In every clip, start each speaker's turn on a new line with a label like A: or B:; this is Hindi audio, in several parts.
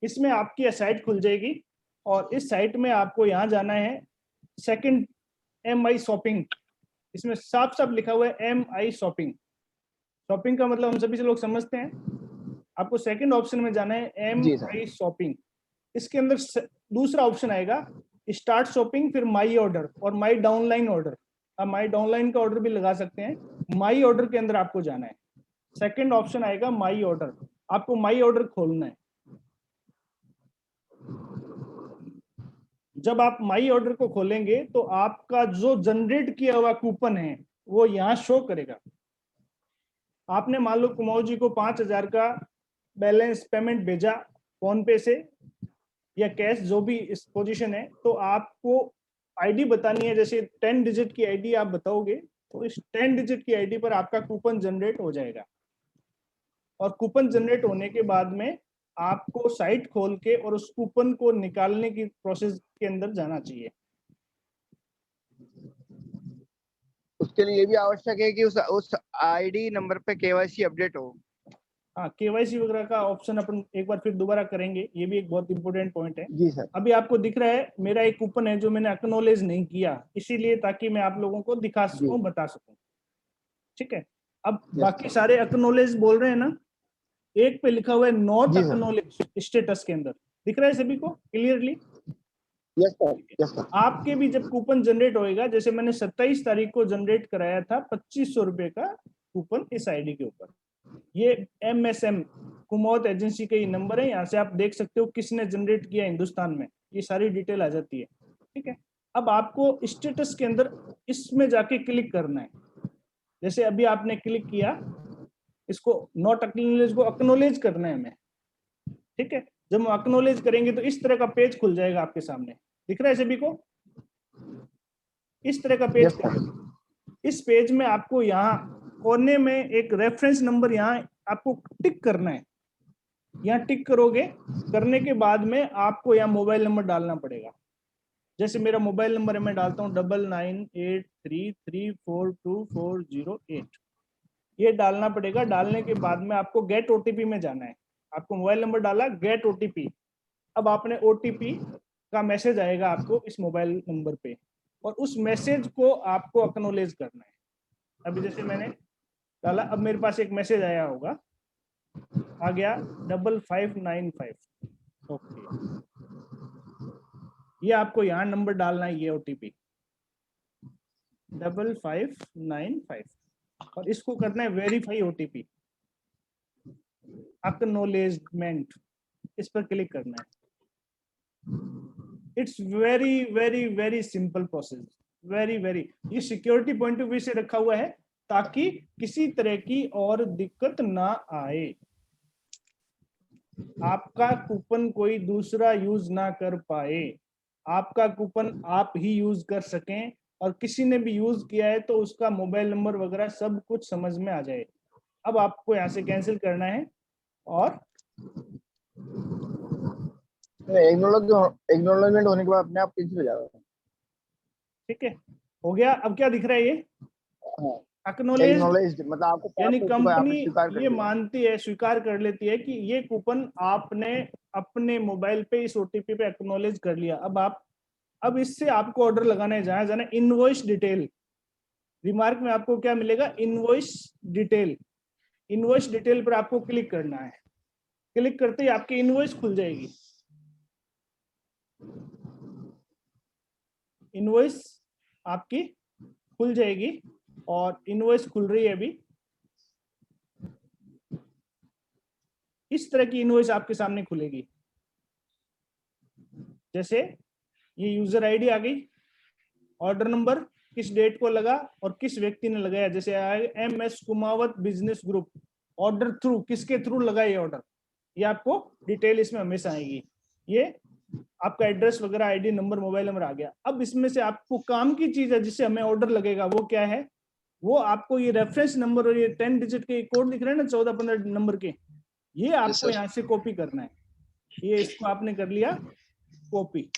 A: इसमें आपकी साइट खुल जाएगी और इस साइट में आपको यहाँ जाना है सेकंड MI शॉपिंग। इसमें साफ साफ लिखा हुआ है MI शॉपिंग। शॉपिंग का मतलब हम सभी से लोग समझते हैं। आपको सेकंड ऑप्शन में जाना है MI शॉपिंग। इसके अंदर दूसरा ऑप्शन आएगा स्टार्ट शॉपिंग, फिर माई ऑर्डर और माई डाउनलाइन ऑर्डर। आप माई डाउनलाइन का ऑर्डर भी लगा सकते हैं। माई ऑर्डर के अंदर आपको जाना है। सेकंड ऑप्शन आएगा माई ऑर्डर। आपको माई ऑर्डर खोलना है। जब आप माई ऑर्डर को खोलेंगे तो आपका जो जनरेट किया हुआ कूपन है वो यहाँ शो करेगा। आपने मान लो कुमाऊ जी को 5,000 का बैलेंस पेमेंट भेजा फोन पे से या कैश, जो भी इस पोजीशन है, तो आपको आईडी बतानी है। जैसे 10 डिजिट की आईडी आप बताओगे तो इस 10 डिजिट की आईडी पर आपका कूपन जनरेट हो जाएगा। और कूपन जनरेट होने के बाद में आपको साइट खोल के और उस कूपन को निकालने की प्रोसेस के अंदर जाना चाहिए।
B: उसके लिए भी आवश्यक है कि उस आईडी नंबर पे केवाईसी अपडेट हो।
A: हाँ, केवाईसी वगैरह का ऑप्शन अपन एक बार फिर दोबारा करेंगे। ये भी एक बहुत इंपॉर्टेंट पॉइंट है।
B: जी सर।
A: अभी आपको दिख रहा है मेरा एक कूपन है जो मैंने एक्नॉलेज नहीं किया, इसीलिए ताकि मैं आप लोगों को दिखा सकूं, बता सकूं। ठीक है, अब बाकी सारे एक्नॉलेज बोल रहे हैं ना, एक पे लिखा हुआ है नॉट एक्नॉलेज स्टेटस के अंदर, दिख रहा है सभी को clearly?
B: Yes sir, yes sir.
A: आपके भी जब कूपन जनरेट होएगा, जैसे मैंने 27 तारीख को जनरेट कराया था 2500 रुपए का कूपन इस आईडी के ऊपर। ये MSM कुमौत एजेंसी का ये नंबर है। यहाँ से आप देख सकते हो किसने जनरेट किया हिंदुस्तान में, ये सारी डिटेल आ जाती है। ठीक है, अब आपको स्टेटस के अंदर इसमें जाके क्लिक करना है। जैसे अभी आपने क्लिक किया, इसको नॉट एक्नॉलेज को एक्नॉलेज करना है हमें। ठीक है, जब हम एक्नॉलेज करेंगे तो इस तरह का पेज खुल जाएगा आपके सामने। दिख रहा है सभी को? इस तरह का पेज इस पेज में आपको यहाँ कोने में एक रेफरेंस नंबर यहाँ आपको टिक करना है। यहाँ टिक करोगे, करने के बाद में आपको यहाँ मोबाइल नंबर डालना पड़ेगा। जैसे मेरा मोबाइल नंबर है, मैं डालता हूँ 9983342408। ये डालना पड़ेगा। डालने के बाद में आपको गेट OTP में जाना है। आपको मोबाइल नंबर डाला, गेट OTP। अब आपने OTP का मैसेज आएगा आपको इस मोबाइल नंबर पे और उस मैसेज को आपको एक्नॉलेज करना है। अभी जैसे मैंने डाला, अब मेरे पास एक मैसेज आया होगा, आ गया 5595। ओके, ये आपको यहाँ नंबर डालना है, ये OTP 5595 और इसको करना है वेरीफाई OTP एक्नॉलेजमेंट। इस पर क्लिक करना है। It's very very very simple process, very. ये सिक्योरिटी पॉइंट ऑफ व्यू से रखा हुआ है ताकि किसी तरह की और दिक्कत ना आए, आपका कूपन कोई दूसरा यूज ना कर पाए, आपका कूपन आप ही यूज कर सकें, और किसी ने भी यूज किया है तो उसका मोबाइल नंबर वगैरह सब कुछ समझ में आ जाए। अब आपको यहाँ से कैंसिल करना है और
B: एक्नॉलेजमेंट होने के बाद अपने आप कैंसिल हो जाएगा। ठीक
A: है, हो गया। अब क्या दिख रहा है? ये एक्नॉलेज्ड,
B: मतलब आपको
A: यानी कंपनी ये मानती है, स्वीकार कर लेती है कि ये कूपन आपने अपने मोबाइल पे इस OTP पे एक्नॉलेज कर लिया। अब इससे आपको ऑर्डर लगाना है, जहां जाना इनवॉइस डिटेल। रिमार्क में आपको क्या मिलेगा? Invoice detail. इनवॉइस डिटेल पर आपको क्लिक करना है। क्लिक करते ही आपकी इनवॉइस खुल जाएगी। इनवॉइस आपकी खुल जाएगी और इनवॉइस खुल रही है अभी। इस तरह की इनवॉइस आपके सामने खुलेगी। जैसे ये यूजर आईडी आ गई, ऑर्डर नंबर, किस डेट को लगा और किस व्यक्ति ने लगाया। जैसे MS Kumawat business group, order through, किसके थ्रू लगा ये ऑर्डर, ये आपको डिटेल इसमें हमेशा आएगी। ये आपका एड्रेस वगैरह, आईडी नंबर, मोबाइल नंबर आ गया। अब इसमें से आपको काम की चीज है जिससे हमें ऑर्डर लगेगा, वो क्या है? वो आपको ये रेफरेंस नंबर और ये 10 डिजिट के कोड दिख रहे हैं ना, 14-15 नंबर के, ये आपको यहाँ से कॉपी करना है। ये इसको आपने कर लिया कॉपी।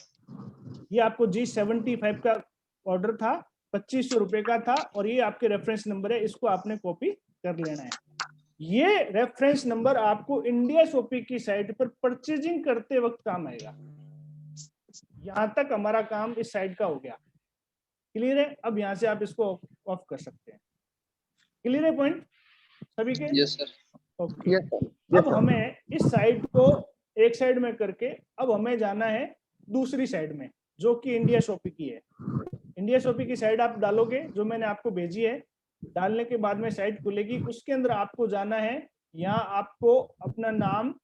A: ये आपको G75 का ऑर्डर था, 2500 रुपए का था, और ये आपके रेफरेंस नंबर है, इसको आपने कॉपी कर लेना है। ये रेफरेंस नंबर आपको इंडिया शॉपिंग की साइट पर परचेजिंग करते वक्त काम आएगा। यहां तक हमारा काम इस साइट का हो गया। क्लियर है? अब यहां से आप इसको ऑफ कर सकते हैं। क्लियर है पॉइंट सभी के?
C: Yes sir.
A: Okay.
B: Yes sir.
A: अब हमें इस साइड को एक साइड में करके अब हमें जाना है दूसरी साइड में, जो कि इंडिया शॉपिंग की है। इंडिया शॉपिंग की साइड आप डालोगे, जो मैंने आपको भेजी है। डालने के बाद में साइट खुलेगी, उसके अंदर आपको जाना है। यहाँ आपको अपना नाम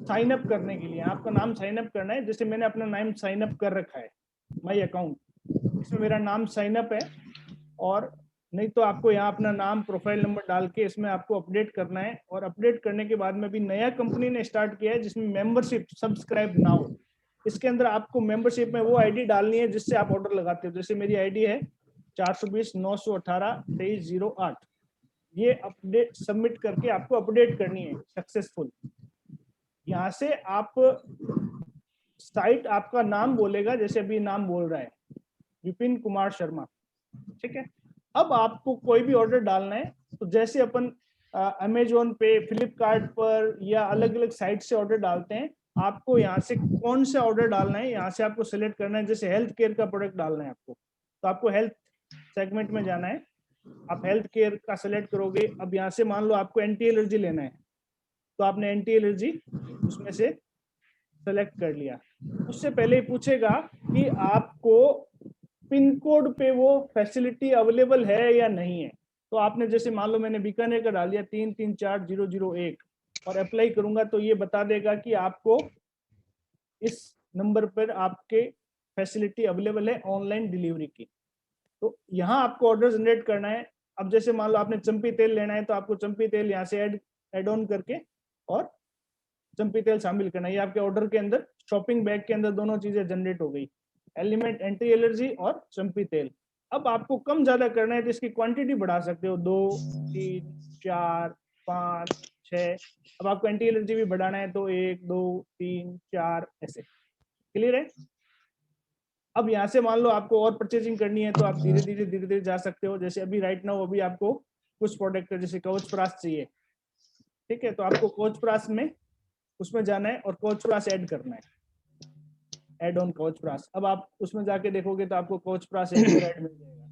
A: साइन अप करने के लिए आपका नाम साइन अप करना है। जैसे मैंने अपना नाम साइन अप कर रखा है, माई अकाउंट, इसमें मेरा नाम साइन अप है। और नहीं तो आपको यहाँ अपना नाम, प्रोफाइल नंबर डाल के इसमें आपको अपडेट करना है। और अपडेट करने के बाद में भी नया कंपनी ने स्टार्ट किया है जिसमें मेंबरशिप सब्सक्राइब नाउ, इसके अंदर आपको मेंबरशिप में वो आईडी डालनी है जिससे आप ऑर्डर लगाते हो। जैसे मेरी आईडी है 420-918-2308। ये अपडेट सबमिट करके आपको अपडेट करनी है सक्सेसफुल। यहाँ से आप साइट आपका नाम बोलेगा, जैसे अभी नाम बोल रहा है विपिन कुमार शर्मा, ठीक है। अब आपको कोई भी ऑर्डर डालना है तो जैसे अपन अमेजोन पे, फ्लिपकार्ट पर या अलग अलग साइट से ऑर्डर डालते हैं, आपको यहाँ से कौन सा ऑर्डर डालना है यहाँ से आपको सिलेक्ट करना है। जैसे हेल्थ केयर का प्रोडक्ट डालना है आपको, तो आपको हेल्थ सेगमेंट में जाना है। आप हेल्थ केयर का सिलेक्ट करोगे। अब यहाँ से मान लो आपको एंटी एलर्जी लेना है, तो आपने एंटी एलर्जी उसमें से सेलेक्ट कर लिया। उससे पहले ही पूछेगा कि आपको पिन कोड पे वो फैसिलिटी अवेलेबल है या नहीं है। तो आपने जैसे मान लो मैंने बीकानेर का डाल दिया 334001 और अप्लाई करूंगा, तो ये बता देगा कि आपको इस नंबर पर आपके फैसिलिटी अवेलेबल है ऑनलाइन डिलीवरी की। तो यहाँ आपको ऑर्डर जनरेट करना है। अब जैसे मान लो आपने चंपी तेल लेना है, तो आपको चंपी तेल यहाँ से ऐड ऑन करके और चंपी तेल शामिल करना है। ये आपके ऑर्डर के अंदर, शॉपिंग बैग के अंदर दोनों चीजें जनरेट हो गई, एलिमेंट, एंटी एलर्जी और चंपी तेल। अब आपको कम ज्यादा करना है तो इसकी क्वांटिटी बढ़ा सकते हो, 2, 3, 4, 5, 6। अब आपको एंटी एलर्जी भी बढ़ाना है तो 1, 2, 3, 4 ऐसे। क्लियर है? अब यहाँ से मान लो आपको और परचेजिंग करनी है तो आप धीरे धीरे जा सकते हो। जैसे अभी राइट नाउ अभी आपको कुछ प्रोडक्ट जैसे कवच प्रास चाहिए, ठीक है, तो आपको कवच प्रास में उसमें जाना है और कवच प्रास ऐड करना है, ऐड ऑन कवच प्रास। अब आप उसमें जाके देखोगे तो आपको कवच प्रास एक और ऐड मिल जाएगा।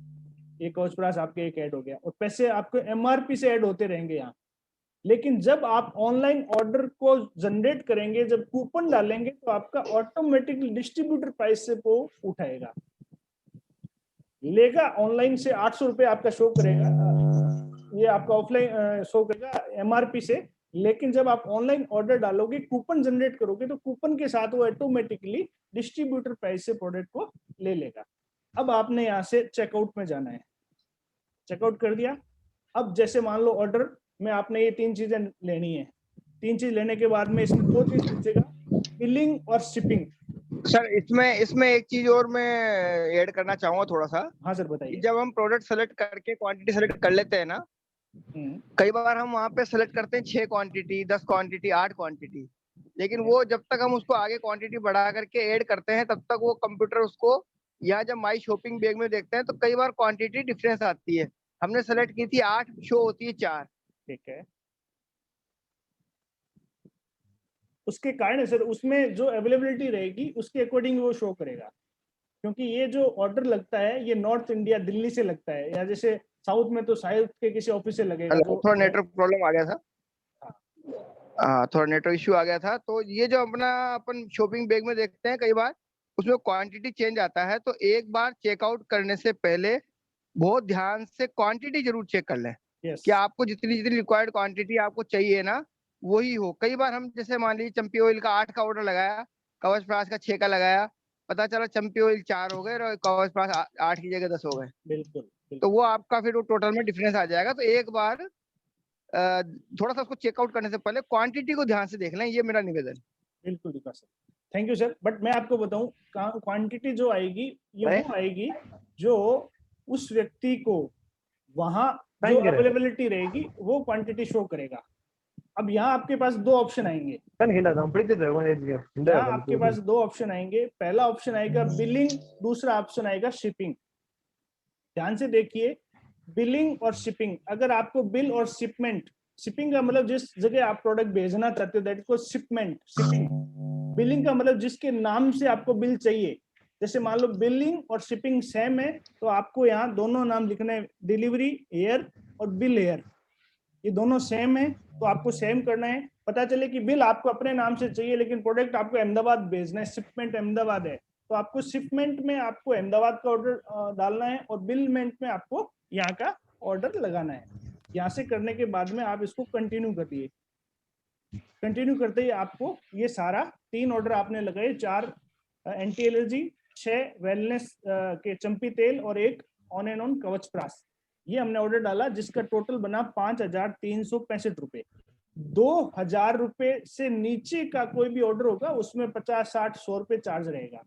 A: ये कवच प्रास आपके एक ऐड हो गया और पैसे आपको एमआरपी से ऐड होते रहेंगे यहाँ। लेकिन जब आप ऑनलाइन ऑर्डर को जनरेट करेंगे, जब कूपन डालेंगे, तो आपका ऑटोमेटिकली डिस्ट्रीब्यूटर प्राइस से वो उठाएगा, लेगा। ऑनलाइन से 800 रुपये आपका शो करेगा, ये आपका ऑफलाइन शो करेगा एमआरपी से। लेकिन जब आप ऑनलाइन ऑर्डर डालोगे, कूपन जनरेट करोगे, तो कूपन के साथ वो ऑटोमेटिकली डिस्ट्रीब्यूटर प्राइस से प्रोडक्ट को ले लेगा। अब आपने यहाँ से चेकआउट में जाना है, चेकआउट कर दिया। अब जैसे मान लो ऑर्डर में आपने ये 3 चीजें लेनी है, 3 चीज लेने के बाद में इसमें 2 चीज पूछेगा, बिलिंग और शिपिंग।
B: सर इसमें एक चीज और मैं ऐड करना चाहूंगा थोड़ा सा।
A: हाँ सर बताइए।
B: जब हम प्रोडक्ट सेलेक्ट करके क्वांटिटी सेलेक्ट कर लेते हैं ना, कई बार हम वहाँ पे सेलेक्ट करते हैं 6 क्वांटिटी, 10 क्वांटिटी, 8 क्वांटिटी, लेकिन वो जब तक हम उसको आगे क्वांटिटी बढ़ा करके ऐड करते हैं तब तक वो कंप्यूटर उसको, या जब माई शॉपिंग बैग में देखते हैं तो कई बार क्वांटिटी डिफरेंस आती है। हमने सेलेक्ट की थी 8, शो होती है 4।
A: ठीक है, उसके कारण सर उसमें जो अवेलेबिलिटी रहेगी उसके अकॉर्डिंग वो शो करेगा। क्योंकि ये जो ऑर्डर लगता है ये नॉर्थ इंडिया, दिल्ली से लगता है, या जैसे साउथ में तो साउथ के किसी ऑफिस से लगेगा।
B: थोड़ा नेटवर्क प्रॉब्लम आ गया था। हाँ, थोड़ा नेटवर्क इश्यू आ गया था। तो ये जो अपन शॉपिंग बैग में देखते हैं, कई बार उसमें क्वांटिटी चेंज आता है, तो एक बार चेकआउट करने से पहले बहुत ध्यान से क्वांटिटी जरूर चेक कर लें। कि आपको जितनी रिक्वायर्ड क्वांटिटी आपको चाहिए ना, वही हो। कई बार हम जैसे मान लीजिए चंपी ऑयल का 8 का ऑर्डर लगाया, कवच प्रास का 6 का लगाया, पता चला चंपी ऑयल 4 हो गए और कवच प्रास 8 की जगह 10 हो गए।
A: बिल्कुल।
B: तो वो आपका फिर वो टोटल में डिफरेंस आ जाएगा। तो एक बार थोड़ा सा उसको चेकआउट करने से पहले क्वांटिटी को ध्यान से देख लें, ये मेरा निवेदन।
A: बिल्कुल Vikas sir, thank you sir. But मैं आपको बताऊं, क्वांटिटी जो आएगी ये वो आएगी जो उस व्यक्ति को वहां जो अवेलेबिलिटी रहेगी वो क्वांटिटी शो करेगा। अब यहाँ आपके पास 2 ऑप्शन आएंगे, यहाँ आपके पास 2 ऑप्शन आएंगे। पहला ऑप्शन आएगा बिलिंग, दूसरा ऑप्शन आएगा शिपिंग। ध्यान से देखिए, बिलिंग और शिपिंग, अगर आपको बिल और शिपमेंट, शिपिंग का मतलब जिस जगह आप प्रोडक्ट भेजना चाहते हो, that is called shipment, shipping. Billing का मतलब जिसके नाम से आपको बिल चाहिए। जैसे मान लो बिलिंग और शिपिंग सेम है, तो आपको यहाँ दोनों नाम लिखना है, डिलीवरी एयर और बिल एयर। ये दोनों सेम है तो आपको सेम करना है। पता चले कि बिल आपको अपने नाम से चाहिए लेकिन प्रोडक्ट आपको अहमदाबाद भेजना है, शिपमेंट अहमदाबाद है, तो आपको शिपमेंट में आपको अहमदाबाद का ऑर्डर डालना है और बिलमेंट में आपको यहाँ का ऑर्डर लगाना है। यहाँ से करने के बाद में आप इसको कंटिन्यू करिए। कंटिन्यू करते ही आपको ये सारा 3 ऑर्डर आपने लगाए, 4 एंटी एलर्जी, 6 वेलनेस के चंपी तेल और 1 ऑन एंड ऑन कवच प्रास, ये हमने ऑर्डर डाला जिसका टोटल बना 5,365 रुपए। 2,000 रुपए से नीचे का कोई भी ऑर्डर होगा उसमें 50, 60, 100 रुपए चार्ज रहेगा,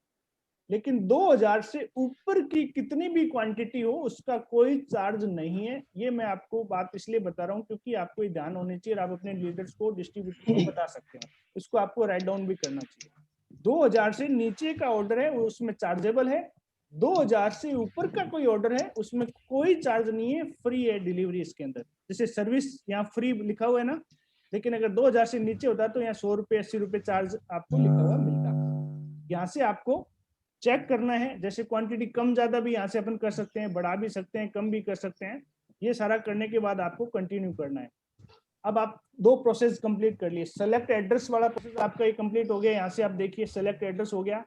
A: लेकिन 2,000 से ऊपर की कितनी भी क्वांटिटी हो उसका कोई चार्ज नहीं है। ये मैं आपको बात इसलिए बता रहा हूँ क्योंकि आपको ये ध्यान होनी चाहिए और आप अपने लीडर्स को, डिस्ट्रीब्यूटर को बता सकते हो, इसको आपको राइट डाउन भी करना चाहिए। 2,000 से नीचे का ऑर्डर है वो उसमें चार्जेबल है, 2,000 से ऊपर का कोई ऑर्डर है उसमें कोई चार्ज नहीं है, फ्री है डिलीवरी इसके अंदर। जैसे सर्विस यहाँ फ्री लिखा हुआ है ना, लेकिन अगर 2,000 से नीचे होता तो यहाँ 100 रुपए 80 रुपए चार्ज आपको लिखा हुआ मिलता। यहाँ से आपको चेक करना है, जैसे क्वांटिटी कम ज्यादा भी यहाँ से अपन कर सकते हैं, बढ़ा भी सकते हैं, कम भी कर सकते हैं। ये सारा करने के बाद आपको कंटिन्यू करना है। अब आप 2 प्रोसेस कंप्लीट कर लिए। सेलेक्ट एड्रेस वाला प्रोसेस आपका ये कंप्लीट हो गया, यहाँ से आप देखिए सेलेक्ट एड्रेस हो गया,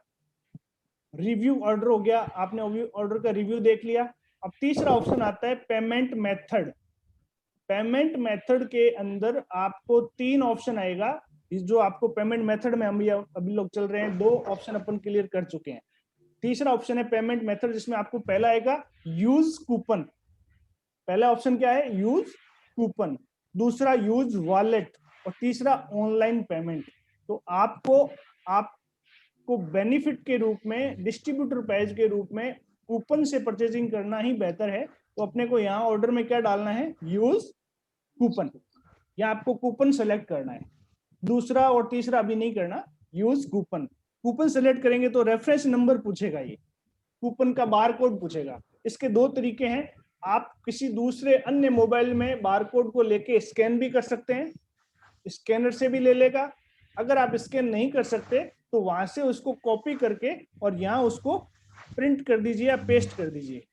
A: रिव्यू ऑर्डर हो गया, आपने ऑर्डर का रिव्यू देख लिया। अब तीसरा ऑप्शन आता है पेमेंट मेथड। पेमेंट मेथड के अंदर आपको 3 ऑप्शन आएगा, जो आपको पेमेंट मेथड में हम अभी लोग चल रहे हैं, 2 ऑप्शन अपन क्लियर कर चुके हैं। तीसरा ऑप्शन है पेमेंट मेथड, जिसमें आपको पहला आएगा यूज कूपन। पहला ऑप्शन क्या है? यूज कूपन, दूसरा यूज वॉलेट और तीसरा ऑनलाइन पेमेंट। तो आपको बेनिफिट के रूप में, डिस्ट्रीब्यूटर प्राइस के रूप में कूपन से परचेजिंग करना ही बेहतर है। तो अपने को यहाँ ऑर्डर में क्या डालना है? Use coupon. या आपको कूपन सेलेक्ट करना है, दूसरा और तीसरा अभी नहीं करना, यूज कूपन। कूपन सेलेक्ट करेंगे तो रेफरेंस नंबर पूछेगा, ये कूपन का बार कोड पूछेगा। इसके 2 तरीके हैं, आप किसी दूसरे अन्य मोबाइल में बार कोड को लेके स्कैन भी कर सकते हैं, स्कैनर से भी ले लेगा। अगर आप स्कैन नहीं कर सकते तो वहां से उसको कॉपी करके और यहाँ उसको प्रिंट कर दीजिए या पेस्ट कर दीजिए।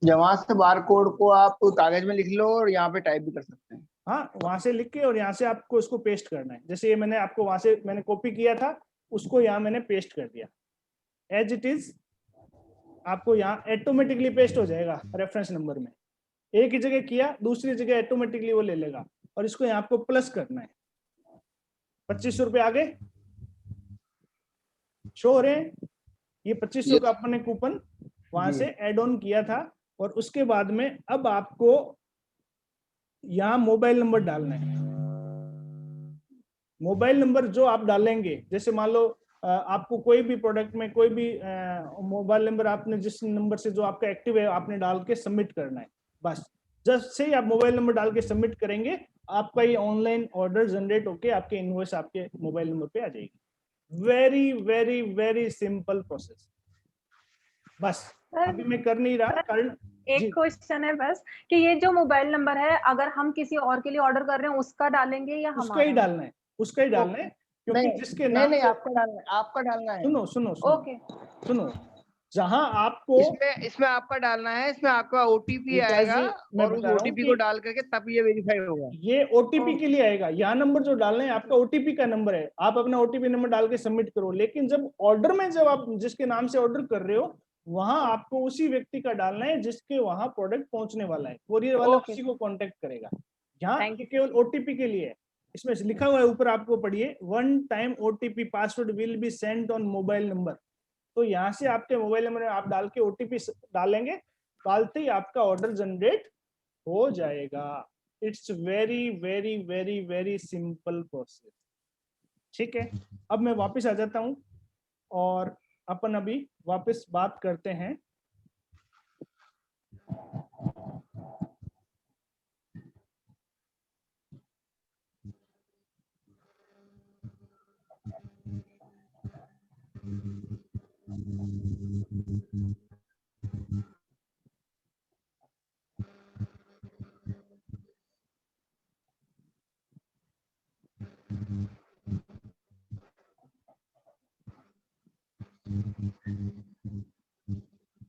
B: वहां से बार कोड को आप कागज में लिख लो और यहाँ पे टाइप भी कर सकते हैं।
A: हाँ, वहां से लिख के और यहाँ से आपको इसको पेस्ट करना है। जैसे ये मैंने आपको वहां से मैंने कॉपी किया था, उसको यहाँ मैंने पेस्ट कर दिया एज इट इज। आपको यहाँ ऑटोमेटिकली पेस्ट हो जाएगा रेफरेंस नंबर में। एक ही जगह किया, दूसरी जगह ऑटोमेटिकली वो ले लेगा। और इसको यहाँ आपको प्लस करना है। 2,500 रुपये आगे शो हो रहे हैं। ये 2,500 का अपने कूपन वहां से ऐड ऑन किया था। और उसके बाद में अब आपको यहाँ मोबाइल नंबर डालना है। मोबाइल नंबर जो आप डालेंगे, जैसे मान लो आपको कोई भी प्रोडक्ट में कोई भी मोबाइल नंबर आपने जिस नंबर से जो आपका एक्टिव है आपने डाल के सबमिट करना है। बस जैसे ही आप मोबाइल नंबर डाल के सबमिट करेंगे, आपका ये ऑनलाइन ऑर्डर जनरेट होके आपके इनवॉइस आपके मोबाइल नंबर पे आ जाएगी। Very very very simple process. बस अभी मैं कर नहीं रहा कारण
C: एक क्वेश्चन है बस कि ये जो मोबाइल नंबर है अगर हम किसी और के लिए ऑर्डर कर रहे हैं उसका डालेंगे या
A: उसका ही डालना है, उसका ही डालना है, क्योंकि जिसके नाम
B: नहीं,
A: से
B: आपका डालना है।
A: सुनो सुनो
C: ओके
A: सुनो, जहां आपको
B: इसमें आपका डालना है, इसमें आपका ओटीपी आएगा
A: मैं
B: और उस
A: बता रहा हूँ
B: ओटीपी
A: कि
B: को डाल करके तब ये वेरीफाई होगा।
A: ये ओटीपी के लिए आएगा। यहाँ नंबर जो डालना है आपका ओटीपी का नंबर है, आप अपना ओटीपी नंबर डाल के सबमिट करो। लेकिन जब ऑर्डर में जब आप जिसके नाम से ऑर्डर कर रहे हो वहां आपको उसी व्यक्ति का डालना है जिसके वहां प्रोडक्ट पहुंचने वाला है, कोरियर वाला उसी को कांटेक्ट करेगा। यहाँ केवल ओटीपी के लिए है। इसमें लिखा हुआ है ऊपर, आपको पढ़िए, 1 time OTP password will be sent on mobile number. तो यहाँ से आपके मोबाइल नंबर में आप डाल के ओटीपी डालेंगे, डालते ही आपका ऑर्डर जनरेट हो जाएगा। It's very very very very simple process. ठीक है, अब मैं वापस आ जाता हूं और अपन अभी वापस बात करते हैं।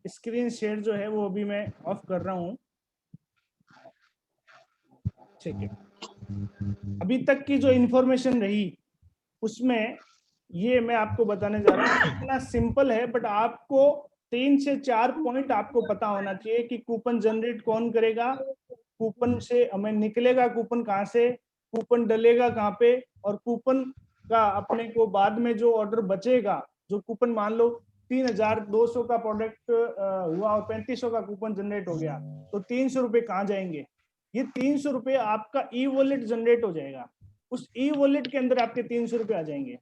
A: स्क्रीन शेयर जो है वो अभी मैं ऑफ कर रहा हूं। ठीक है, अभी तक की जो इंफॉर्मेशन रही उसमें ये मैं आपको बताने जा रहा हूँ। इतना सिंपल है, बट आपको 3 से 4 पॉइंट आपको पता होना चाहिए कि कूपन जनरेट कौन करेगा, कूपन से हमें निकलेगा कूपन कहाँ से, कूपन डलेगा कहाँ पे, और कूपन का अपने को बाद में जो ऑर्डर बचेगा, जो कूपन मान लो 3200 का प्रोडक्ट हुआ और 3500 का कूपन जनरेट हो गया, तो 300 रुपए कहाँ जाएंगे? ये 300 रुपए आपका ई वॉलेट जनरेट हो जाएगा, उस ई वॉलेट के अंदर आपके 300 रुपए आ जाएंगे,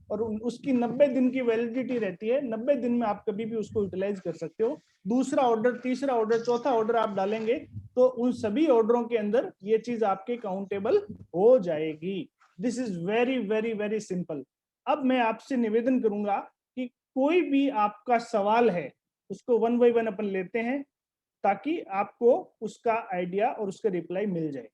A: और उसकी 90 दिन की वैलिडिटी रहती है। 90 दिन में आप कभी भी उसको यूटिलाइज कर सकते हो। दूसरा ऑर्डर, तीसरा ऑर्डर, चौथा ऑर्डर आप डालेंगे तो उन सभी ऑर्डरों के अंदर ये चीज आपके काउंटेबल हो जाएगी। This is very very very simple. अब मैं आपसे निवेदन करूंगा कि कोई भी आपका सवाल है उसको 1 बाय 1 अपन लेते हैं, ताकि आपको उसका आइडिया और उसका रिप्लाई मिल जाए।